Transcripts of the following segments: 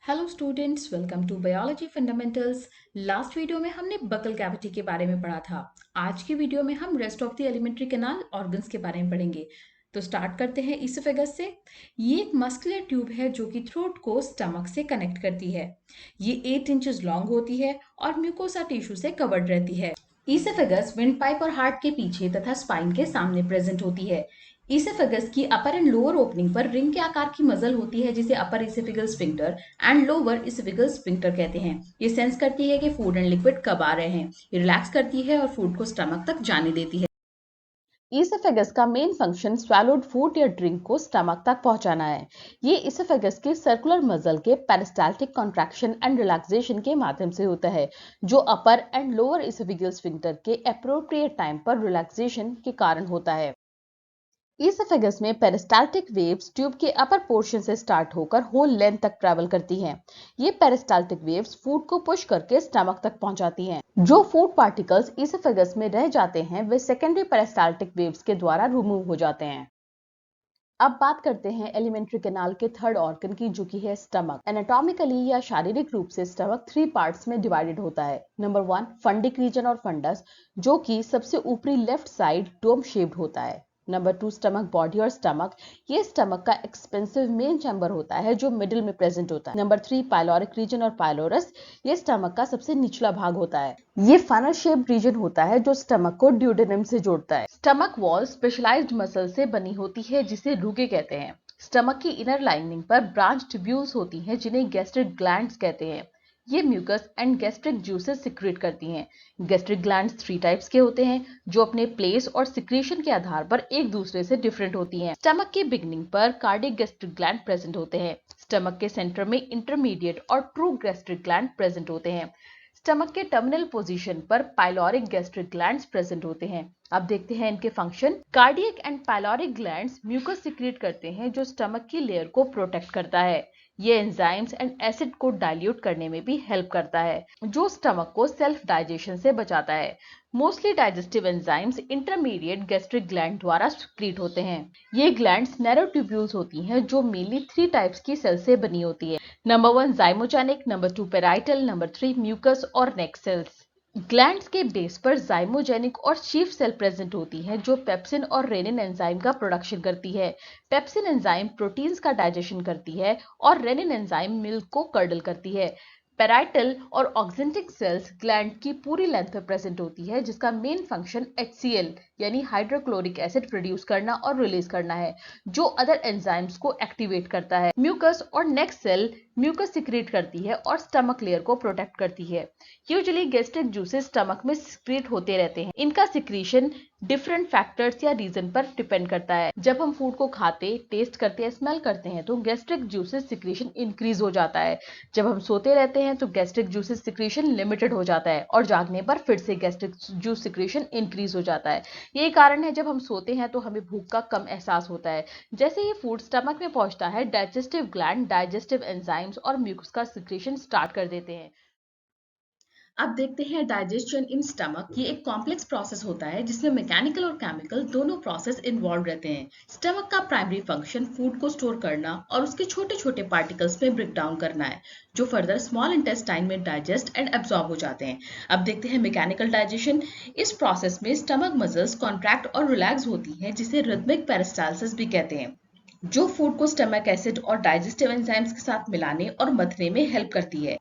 Hello students, welcome to biology fundamentals. Last video में हमने buccal cavity के बारे में पढ़ा था। आज की वीडियो में हम rest of the alimentary canal organs के बारे में पढ़ेंगे। तो स्टार्ट करते हैं ईसोफेगस से। ये एक मस्कुलर ट्यूब है जो कि थ्रोट को स्टमक से कनेक्ट करती है। ये 8 इंचेस लॉन्ग होती है और म्यूकोसा टिश्यू से कवर्ड रहती है। ईसोफेगस विंड पाइप और हार्ट के पीछे तथा स्पाइन के सामने प्रेजेंट होती है। ईसोफेगस की अपर एंड लोअर ओपनिंग पर रिंग के आकार की मसल होती है जिसे upper oesophageal sphincter and lower oesophageal sphincter कहते हैं। ये सेंस करती है कि फूड एंड लिक्विड कब आ रहे हैं। ये रिलैक्स करती है और फूड को स्टमक तक जाने देती है। ईसोफेगस का मेन फंक्शन स्वैलोड फूड या ड्रिंक को स्टमक तक पहुंचाना है। ये ईसोफेगस के सर्कुलर मसल के पेरिस्टाल्टिक कॉन्ट्रैक्शन एंड रिलैक्सेशन के माध्यम से होता है, जो अपर एंड लोअर ईसोफेगल स्फिंक्टर के एप्रोप्रिएट टाइम पर रिलैक्सेशन के कारण होता है। ईसोफेगस में पेरिस्टाल्टिक वेव्स ट्यूब के अपर पोर्शन से स्टार्ट होकर होल लेंथ तक ट्रैवल करती हैं। ये पेरिस्टाल्टिक वेव्स फूड को पुश करके स्टमक तक पहुंचाती हैं। जो फूड पार्टिकल्स ईसोफेगस में रह जाते हैं वे सेकेंडरी पेरिस्टाल्टिक वेव्स के द्वारा रिमूव हो जाते हैं। अब बात करते हैं एलिमेंट्री कैनाल के थर्ड ऑर्गन की, जो कि है स्टमक। एनाटॉमिकली या शारीरिक रूप से स्टमक 3 पार्ट्स में डिवाइडेड होता है। नंबर 1 फंडिक रीजन और फंडस, जो कि सबसे ऊपरी लेफ्ट साइड डोम शेप्ड होता है। नंबर 2 स्टमक बॉडी और स्टमक, ये स्टमक का एक्सपेंसिव मेन चैम्बर होता है जो मिडिल में प्रेजेंट होता है। नंबर 3 पाइलोरिक रीजन और पाइलोरस, ये स्टमक का सबसे निचला भाग होता है। ये फनल शेप्ड रीजन होता है जो स्टमक को ड्यूडेनम से जोड़ता है। स्टमक वॉल स्पेशलाइज्ड मसल से बनी होती है जिसे रुगे कहते हैं। स्टमक की इनर लाइनिंग पर ब्रांच ट्यूब्यूल्स होती हैं जिन्हें गैस्ट्रिक ग्लैंड्स कहते हैं। ये mucus and gastric juices secrete करती हैं। गैस्ट्रिक ग्लैंड्स 3 टाइप्स के होते हैं जो अपने प्लेस और सिक्रेशन के आधार पर एक दूसरे से डिफरेंट होती हैं। स्टमक के बिगनिंग पर कार्डिक गैस्ट्रिक ग्लैंड प्रेजेंट होते हैं। स्टमक के सेंटर में इंटरमीडिएट और ट्रू गैस्ट्रिक ग्लैंड प्रेजेंट होते हैं। स्टमक के टर्मिनल पोजीशन पर पाइलोरिक गैस्ट्रिक ग्लैंड्स प्रेजेंट होते हैं। अब देखते हैं इनके function. Cardiac and pyloric glands mucus secrete करते हैं जो स्टमक की लेयर को प्रोटेक्ट करता है। ये एंजाइम्स एंड एसिड को डाइल्यूट करने में भी हेल्प करता है, जो स्टमक को सेल्फ डाइजेशन से बचाता है। Mostly digestive enzymes intermediate gastric gland द्वारा सिक्रीट होते हैं। ये ग्लैंड्स नैरो ट्यूब्यूल्स होती हैं जो मेनली 3 टाइप्स की सेल से बनी होती है। Number 1 zymogenic, number 2 parietal, number 3 mucous और नेक सेल्स। ग्लैंड्स के बेस पर जाइमोजेनिक और शीफ सेल प्रेजेंट होती हैं जो पेप्सिन और रेनिन एंजाइम का प्रोडक्शन करती है। पेप्सिन एंजाइम प्रोटीन्स का डाइजेशन करती है और रेनिन एंजाइम मिल्क को कर्डल करती है। पेराइटल और ऑक्जेंटिक सेल्स ग्लैंड की पूरी लेंथ पे प्रेजेंट होती है जिसका मेन फंक्शन HCl यानी हाइड्रोक्लोरिक एसिड प्रोड्यूस करना और रिलीज करना है, जो अदर एंजाइम्स को एक्टिवेट करता है। म्यूकस और नेक सेल म्यूकस सिक्रेट करती है और स्टमक लेयर को प्रोटेक्ट करती है। यूजुअली गैस्ट्रिक जूसेस स्टमक में सिक्रेट होते रहते हैं। इनका सिक्रीशन डिफरेंट फैक्टर्स या रीजन पर डिपेंड करता है। जब हम फूड को खाते, टेस्ट करते या स्मेल करते हैं तो गैस्ट्रिक जूसेस सिक्रीशन इंक्रीज हो जाता है। जब हम सोते रहते हैं तो गैस्ट्रिक जूसेस सिक्रीशन लिमिटेड हो जाता है और जागने पर फिर से गैस्ट्रिक जूस सिक्रीशन इंक्रीज हो जाता है। यही कारण है जब हम सोते हैं तो हमें भूख का कम एहसास होता है। जैसे ही फूड स्टमक में पहुंचता है, डाइजेस्टिव ग्लैंड डाइजेस्टिव एंजाइम्स और म्यूकस का सिक्रीशन स्टार्ट कर देते हैं। अब देखते हैं डाइजेशन इन स्टमक। ये एक कॉम्प्लेक्स प्रोसेस होता है जिसमें मैकेनिकल और केमिकल दोनों प्रोसेस इन्वॉल्व रहते हैं। स्टमक का प्राइमरी फंक्शन फूड को स्टोर करना और उसके छोटे छोटे पार्टिकल्स में ब्रेक डाउन करना है, जो फर्दर स्मॉल इंटेस्टाइन में डाइजेस्ट एंड एब्जॉर्ब हो जाते हैं। अब देखते हैं मैकेनिकल डाइजेशन। इस प्रोसेस में स्टमक मसल्स कॉन्ट्रैक्ट और रिलैक्स होती हैं जिसे रिदमिक पेरिस्टाल्सिस भी कहते हैं, जो फूड को स्टमक एसिड और डाइजेस्टिव एंजाइम्स के साथ मिलाने और मथने में हेल्प करती है।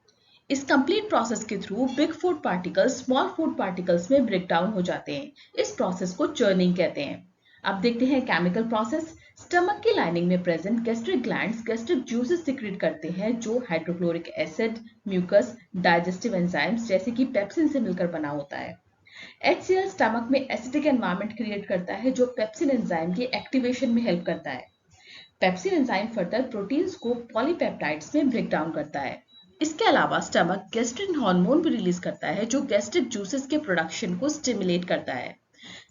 इस कंप्लीट प्रोसेस के through big food particles small food particles में ब्रेक डाउन हो जाते हैं। इस प्रोसेस को चर्निंग कहते हैं। अब देखते हैं केमिकल प्रोसेस। स्टमक की लाइनिंग में present gastric glands gastric juices secrete करते हैं जो hydrochloric acid, mucus, digestive enzymes जैसे कि पेप्सिन से मिलकर बना होता है। HCl स्टमक में एसिडिक एनवायरनमेंट क्रिएट करता है जो पेप्सिन एंजाइम के एक्टिवेशन में हेल्प करता है। पेप्सिन एंजाइम फर्दर प्रोटीन्स को पॉलीपेप्टाइड्स में ब्रेक डाउन करता है। इसके अलावा स्टमक गैस्ट्रिन हार्मोन भी रिलीज करता है जो गैस्ट्रिक जूसेस के प्रोडक्शन को स्टिमुलेट करता है।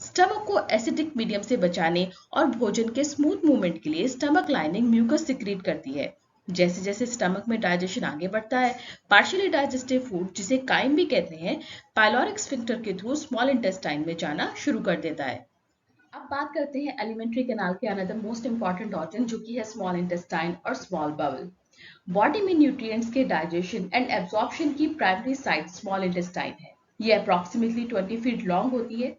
स्टमक को एसिडिक मीडियम से बचाने और भोजन के स्मूथ मूवमेंट के लिए स्टमक लाइनिंग म्यूकस सिक्रीट करती है। जैसे जैसे स्टमक में डाइजेशन आगे बढ़ता है, पार्शियली डाइजेस्टिव फूड, जिसे काइम भी कहते हैं, पाइलोरिक स्फिंक्टर के थ्रू स्मॉल इंटेस्टाइन में जाना शुरू कर देता है। अब बात करते हैं एलिमेंट्री कैनाल के अनदर मोस्ट इंपॉर्टेंट ऑर्गन, जो कि है स्मॉल इंटेस्टाइन और स्मॉल बाउल। बॉडी में न्यूट्रिएंट्स के डाइजेशन एंड एब्जॉर्प्शन की प्राइमरी साइट स्मॉल इंटेस्टाइन है। ये अप्रॉक्सीमेटली 20 फीट लॉन्ग होती है।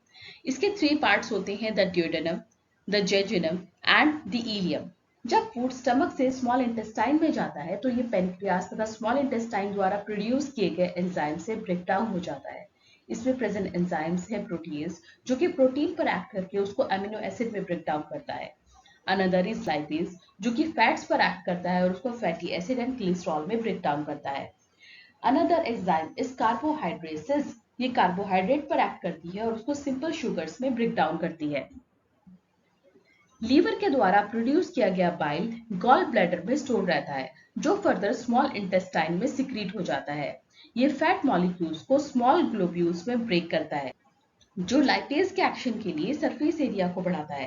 इसके 3 पार्ट्स होते हैं, the duodenum, the jejunum and the ilium. जब फूड स्टमक से स्मॉल इंटेस्टाइन में जाता है तो ये पेनक्रियास तथा स्मॉल इंटेस्टाइन द्वारा प्रोड्यूस किए गए एंजाइम से ब्रेक डाउन हो जाता है। इसमें प्रेजेंट एंजाइम्स है प्रोटीज, जो कि प्रोटीन पर एक्ट करके उसको अमीनो एसिड में ब्रेक डाउन करता है। अनदर इज लाइपेज, जो कि फैट्स पर एक्ट करता है और उसको फैटी एसिड एंड कोलेस्ट्रॉल में ब्रेक डाउन करता है। Another enzyme is carbohydrases. ये कार्बोहाइड्रेट पर एक्ट करती है और उसको सिंपल शुगर्स में ब्रेक डाउन करती है। लीवर के द्वारा प्रोड्यूस किया गया बाइल गॉल ब्लैडर में स्टोर रहता है, जो फर्दर स्मॉल इंटेस्टाइन में सिक्रीट हो जाता है। ये फैट मॉलिक्यूल्स को स्मॉल ग्लोब्यूल्स में ब्रेक करता है, जो लाइपेज के एक्शन के लिए सरफेस एरिया को बढ़ाता है।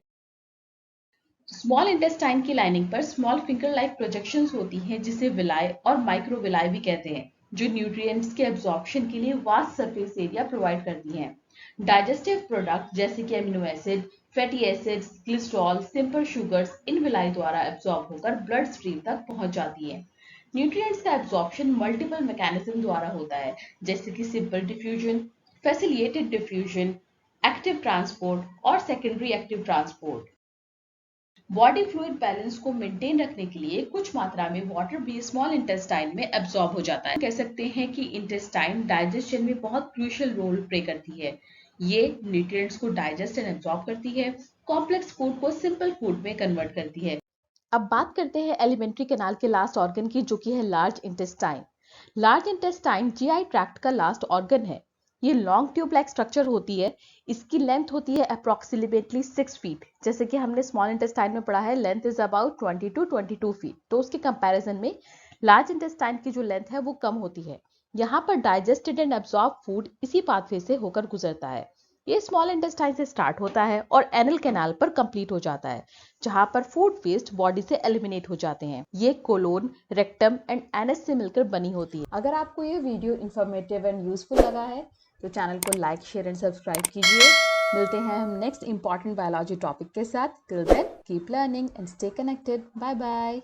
स्मॉल इंटेस्टाइन की लाइनिंग पर स्मॉल फिंगर लाइक प्रोजेक्शंस होती हैं, जिसे विलाई और माइक्रोविलाई भी कहते हैं, जो न्यूट्रिएंट्स के एब्जॉर्प्शन के लिए वास्ट सरफेस एरिया प्रोवाइड करती हैं। डाइजेस्टिव प्रोडक्ट जैसे कि amino acid, fatty acids, cholesterol, simple sugars इन विलाई द्वारा एब्जॉर्ब होकर ब्लड स्ट्रीम तक पहुंच जाती है। न्यूट्रिएंट्स का एब्जॉर्प्शन मल्टीपल मैकेनिज्म द्वारा होता है, जैसे कि simple diffusion, facilitated diffusion, active transport और secondary active transport. Body fluid balance को मेंटेन रखने के लिए कुछ मात्रा में वाटर भी स्मॉल इंटेस्टाइन में एब्जॉर्ब हो जाता है। कह सकते हैं कि इंटेस्टाइन डाइजेशन में बहुत क्रूशियल रोल प्ले करती है। ये न्यूट्रिएंट्स को डाइजेस्ट एंड एब्जॉर्ब करती है, कॉम्प्लेक्स फूड को सिंपल फूड में कन्वर्ट करती है। अब बात करते हैं एलिमेंट्री कैनाल के लास्ट ऑर्गन की, जो कि है large intestine. Large intestine GI tract का लास्ट ऑर्गन है। ये लॉन्ग ट्यूब लाइक स्ट्रक्चर होती है। इसकी लेंथ होती है अप्रोक्सीमेटली 6 फीट। जैसे कि हमने स्मॉल इंटेस्टाइन में पढ़ा है, length is about 20 to 22 feet. तो उसके कंपैरिजन में लार्ज इंटेस्टाइन की जो लेंथ है वो कम होती है। यहाँ पर डाइजेस्टेड एंड एब्जॉर्ब फूड इसी पाथवे से होकर गुजरता है। ये स्मॉल इंटेस्टाइन से स्टार्ट होता है और एनल कैनाल पर कंप्लीट हो जाता है, जहां पर फूड वेस्ट बॉडी से एलिमिनेट हो जाते हैं। ये कोलोन, रेक्टम एंड एनस से मिलकर बनी होती है। अगर आपको ये वीडियो इंफॉर्मेटिव एंड यूजफुल लगा है तो चैनल को लाइक, शेयर एंड सब्सक्राइब कीजिए। मिलते हैं हम नेक्स्ट इंपॉर्टेंट बायोलॉजी टॉपिक के साथ। Till then keep learning and stay connected. Bye bye.